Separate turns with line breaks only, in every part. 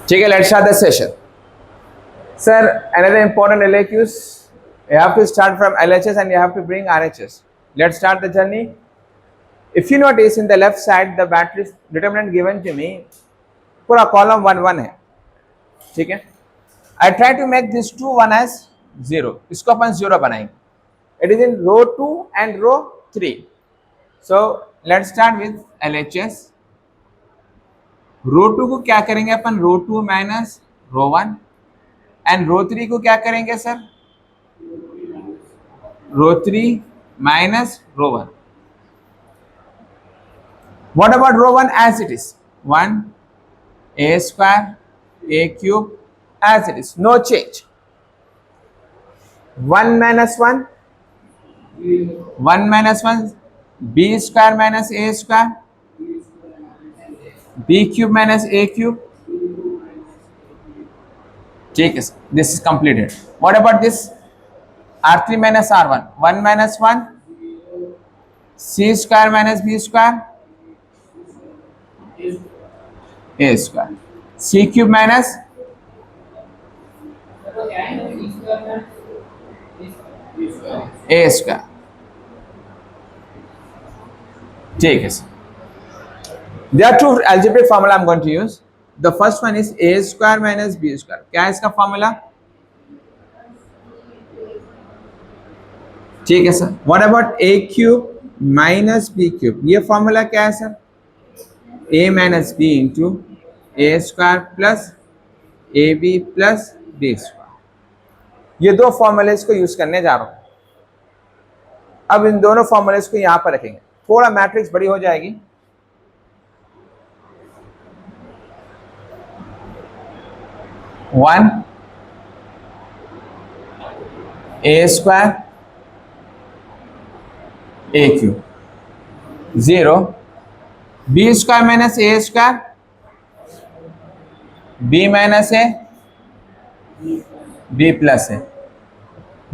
ठीक है, let's start the session. Sir, another important LAQs. You have to start from LHS and you have to bring RHS. Let's start the journey. If you notice in the left side, the battery determinant given to me, पूरा column 1 1 है, ठीक है. I try to make this 2 1 as 0. इसको अपन 0 बनाएंगे. It is in row 2 and row 3. So let's start with LHS. रो 2 को क्या करेंगे अपन, रो 2 minus row 1 and रो 3 को क्या करेंगे sir, row 3 minus row 1. What about row 1 as it is, 1 a square a cube as it is, no change. 1 minus 1 b square minus a square b cube minus a cube. ठीक है, this is completed. What about this r3 minus r1, 1 minus 1 c square minus b square a square c cube minus a square. ठीक है sir. There are two algebraic formula I'm going to use. The first one is a square minus b square. क्या है इसका formula? ठीक है sir. What about a cube minus b cube? ये formula क्या है sir? a minus b into a square plus ab plus b square. ये दो फॉर्मूलेस को यूज करने जा रहा हूं. अब इन दोनों फॉर्मूलेस को यहां पर रखेंगे. थोड़ा मैट्रिक्स बड़ी हो जाएगी. 1 a square a cube, 0 b square minus a square b minus a b plus a,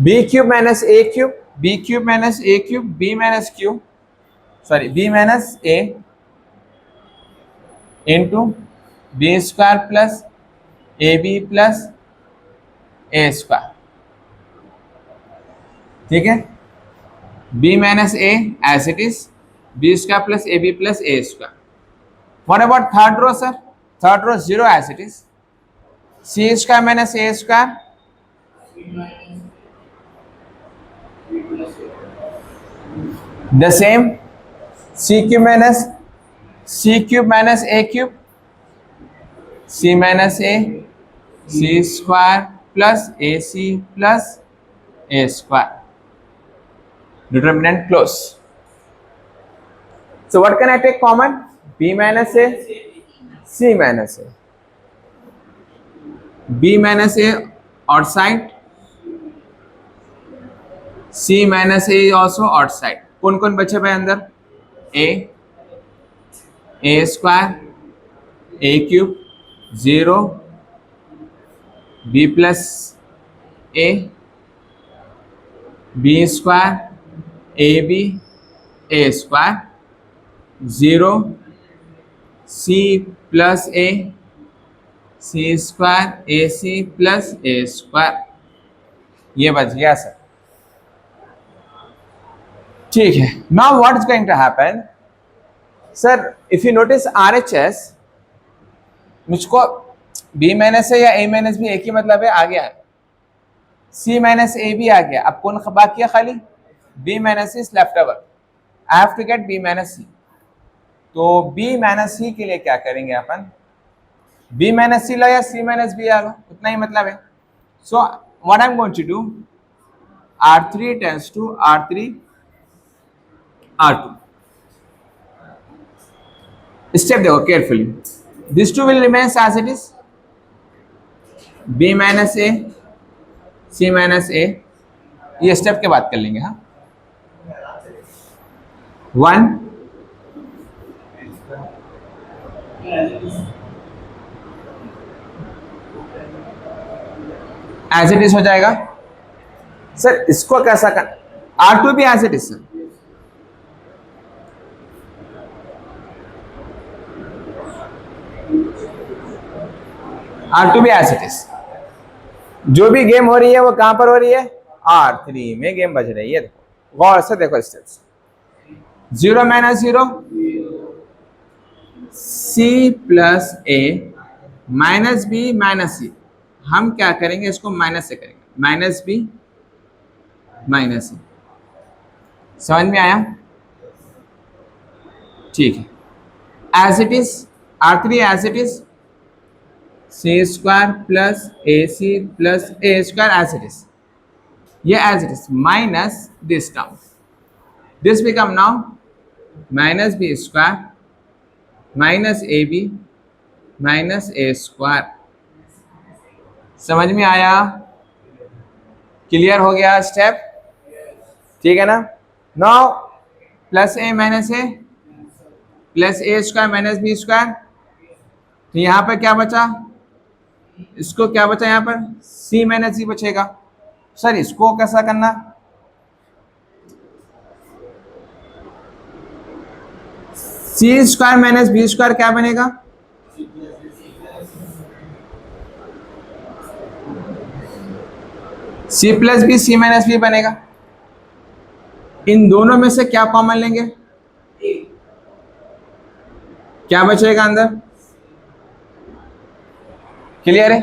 b cube minus a cube b cube minus a cube b minus q, sorry b minus a into b square plus ab plus a square. ठीक है, b minus a as it is, b square plus ab plus a square. What about third row sir? Third row 0 as it is, c square minus a square the same, c cube minus a cube c minus a c square plus ac plus a square. Determinant close. So what can I take common? b minus a c minus a, b minus a outside, c minus a also outside. कौन कौन बचे भाई अंदर? a square a cube 0 b plus a b square ab a square 0 c plus a c square ac plus a square. ये बच गया sir. ठीक है. Now what is going to happen sir? If you notice RHS, मुझको b minus है या a minus भी एक ही मतलब है, आ गया. c माइनस a भी आ गया. अब कौन बाकी है खाली? b minus is left over. I have to get b minus c. तो b माइनस c के लिए क्या करेंगे अपन? b माइनस c लो या c माइनस b आ लो, उतना ही मतलब है. So what I am going to do, r3 tends to r3 r2. Step देखो carefully. These two will remain as it is, b minus a c minus a. ये स्टेप के बाद कर लेंगे. हाँ, 1 एज इट इज हो जाएगा sir. इसको कैसा कर, r2 भी as it is sir. R2 भी एज इट इज। जो भी गेम हो रही है वो कहां पर हो रही है? R3 में गेम बज रही है। देखो गौर से देखो steps. 0 minus 0 C plus A minus B minus C. हम क्या करेंगे, इसको माइनस से करेंगे, माइनस बी माइनस सी। समझ में आया? ठीक है। As it is R3 as it is C square plus A C plus A square as it is, ये as it is minus this term, this become now minus B square minus A B minus A square. समझ में आया? Clear हो गया step? ठीक है ना? Now plus ए minus ए plus ए square minus B square, तो यहां पर क्या बचा? इसको क्या बचा? यहां पर सी माइनस सी बचेगा। सर इसको कैसा करना? C square minus B square क्या बनेगा? C plus B c minus b बनेगा। इन दोनों में से क्या कॉमन लेंगे? क्या बचेगा अंदर? क्लियर है?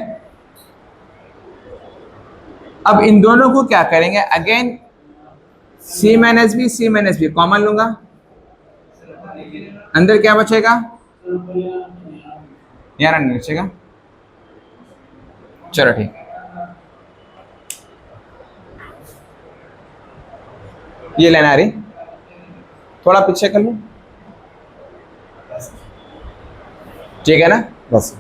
अब इन दोनों को क्या करेंगे? अगेन सी माइनस बी कॉमन लूंगा, अंदर क्या बचेगा? यार नहीं बचेगा। चलो ठीक, ये लेना रही, थोड़ा पीछे कर लो, ठीक है ना? बस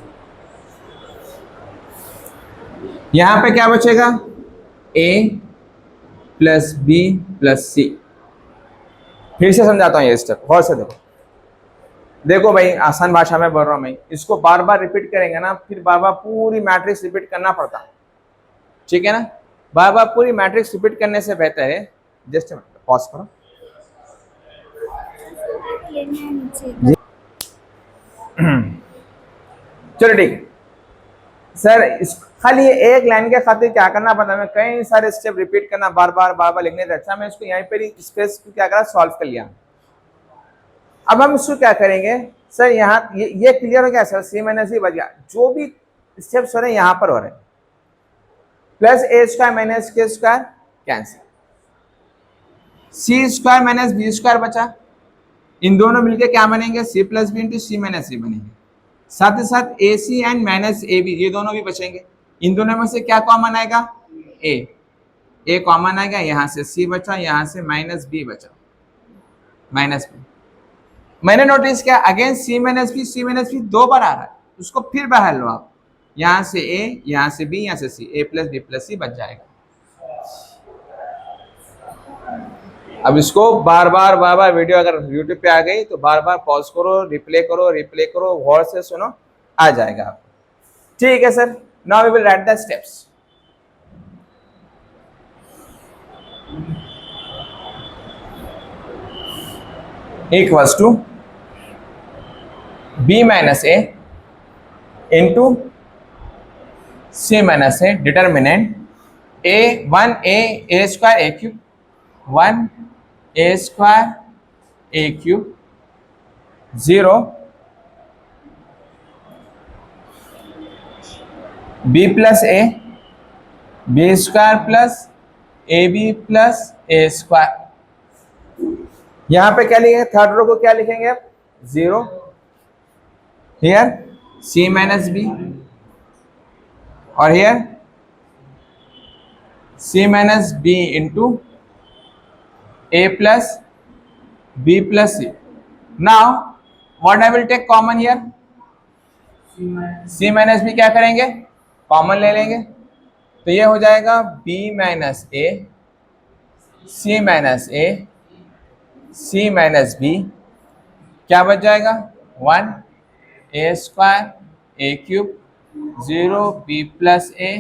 यहां पे क्या बचेगा? ए प्लस बी प्लस सी। फिर से समझाता हूं ये स्टेप, गौर से देखो। देखो भाई आसान भाषा में बोल रहा हूं मैं, इसको बार बार रिपीट करेंगे ना, फिर बार बार पूरी मैट्रिक्स रिपीट करना पड़ता, ठीक है ना? बार बार पूरी मैट्रिक्स रिपीट करने से बेहतर है, जस्ट पॉज करो। चलो ठीक सर, इस खाली ये एक लाइन के खातिर क्या करना पड़ता है, मैं कई सारे स्टेप रिपीट करना, बार बार लिखने से अच्छा मैं इसको यहीं पर ही स्पेस क्या करा, सॉल्व कर लिया। अब हम इसको क्या करेंगे सर, यहाँ ये क्लियर हो गया सर, सी माइनस सी बच गया। जो भी स्टेप्स हो रहे हैं यहाँ पर हो रहे हैं, प्लस ए स्क्वायर माइनस के स्क्वायर कैंसिल, सी स्क्वायर माइनस बी स्क्वायर बचा। इन दोनों मिलके क्या बनेंगे? सी plus B into c minus सी बनेंगे। साथ ही साथ ए सी एंड माइनस ए बी, ये दोनों भी बचेंगे। इन दोनों में से क्या कॉमन आएगा? ए कॉमन आएगा, यहाँ से सी बचा, यहाँ से माइनस बी बचा, माइनस बी। मैंने नोटिस किया अगेन सी माइनस बी दो बार आ रहा है, उसको फिर बाहर लो आप, यहाँ से ए, यहाँ से बी, यहाँ से सी, ए प्लस बी प्लस सी बच जाएगा। अब इसको बार बार वीडियो अगर यूट्यूब पे आ गई तो बार बार पॉज करो, रिप्ले करो, गौर से सुनो, आ जाएगा आपको। ठीक है sir, now we will write the steps. Equals to b minus a into c minus a, determinant a 1 A square A cube 1 A square A cube 0 B plus A B square plus A B plus A square. यहां पे क्या लिखेंगे? Third row को क्या लिखेंगे आप? 0 here c minus b और here c minus b into a plus b plus c. Now what I will take common here? c minus b क्या करेंगे? कॉमन ले लेंगे, तो ये हो जाएगा b minus A C minus A C minus B, क्या बच जाएगा? 1 ए square A cube 0 B plus A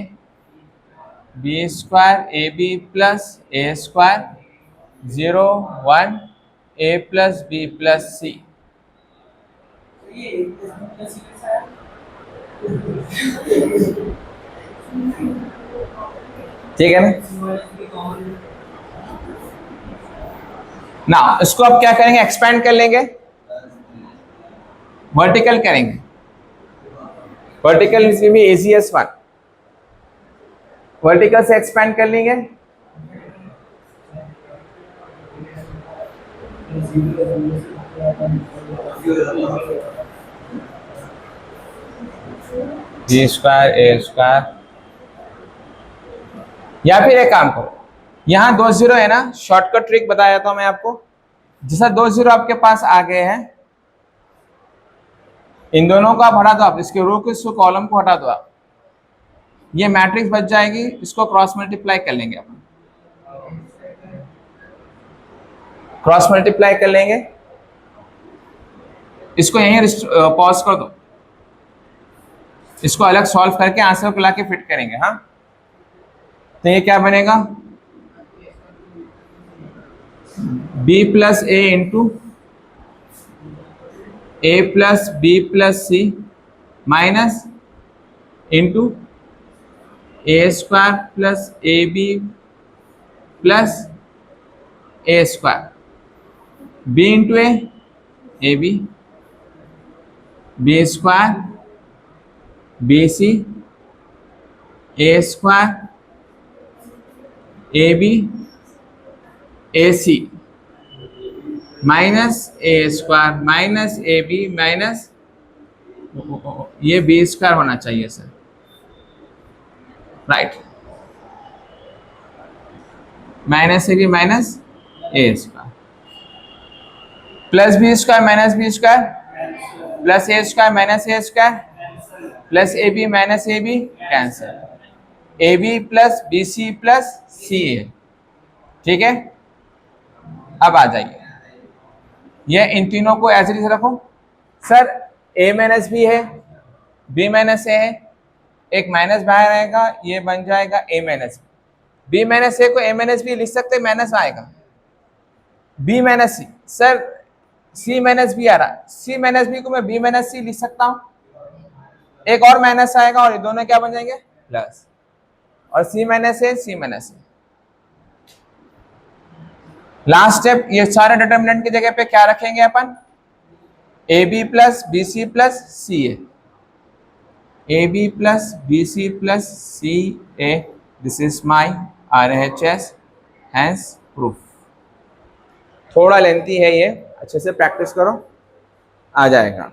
B square A B plus A square 0 1 A plus B plus C. ठीक है ना। इसको आप क्या करेंगे, एक्सपेंड कर लेंगे, वर्टिकल करेंगे। वर्टिकल इज भी ACS1, वर्टिकल से एक्सपेंड कर लेंगे। जी स्क्वायर ए स्क्वायर, या फिर एक काम करो, यहाँ 2 जीरो है ना, शॉर्टकट ट्रिक बताया था मैं आपको। जैसा 2 जीरो आपके पास आ गए हैं, इन दोनों को आप हटा दो, आप इसके रो को, इसको कॉलम को हटा दो आप, ये मैट्रिक्स बच जाएगी। इसको क्रॉस मल्टीप्लाई कर लेंगे अपन, क्रॉस मल्टीप्लाई कर लेंगे। इसको यहीं पॉज कर दो, इसको अलग सॉल्व करके आंसर को लाके फिट करेंगे। हाँ, तो ये क्या बनेगा, b plus a into a plus B plus c minus into a square plus A B plus A square, b into a B square b c a square A b a C minus A square minus A B minus, ये b square होना चाहिए sir, right, minus A B minus A square plus b square minus B square plus A square minus A square plus A B minus A B, cancel, A B plus B C plus C A. ठीक है, अब आ जाइए, ये इन तीनों को as it is रखो। सर a माइनस बी है, b माइनस ए है, एक माइनस बाहर आएगा, ये बन जाएगा a minus B minus A को a माइनस बी लिख सकते, माइनस आएगा b minus C. Sir c minus B आ रहा है, c माइनस बी को मैं b माइनस सी लिख सकता हूँ, एक और माइनस आएगा और ये दोनों क्या बन जाएंगे, प्लस, और c minus A C minus A. Last step, ये सारे डिटर्मिनेंट की जगह पे क्या रखेंगे अपन, A B plus B C plus C A B plus B C plus C A, this is my RHS, hence proof. थोड़ा लेंथी है ये, अच्छे से प्रैक्टिस करो, आ जाएगा।